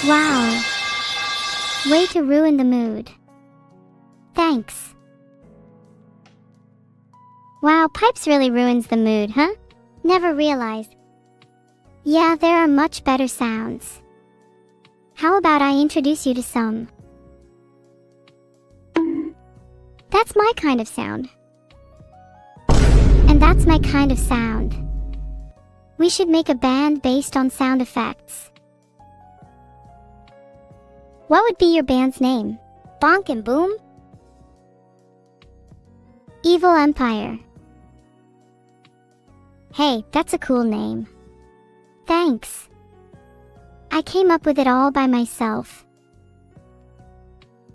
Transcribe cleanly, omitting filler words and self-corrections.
Wow. Way to ruin the mood. Thanks. Wow, pipes really ruins the mood, huh? Never realized. Yeah, there are much better sounds. How about I introduce you to some? That's my kind of sound. And that's my kind of sound. We should make a band based on sound effects. What would be your band's name? Bonk and Boom? Evil Empire. Hey, that's a cool name. Thanks. I came up with it all by myself.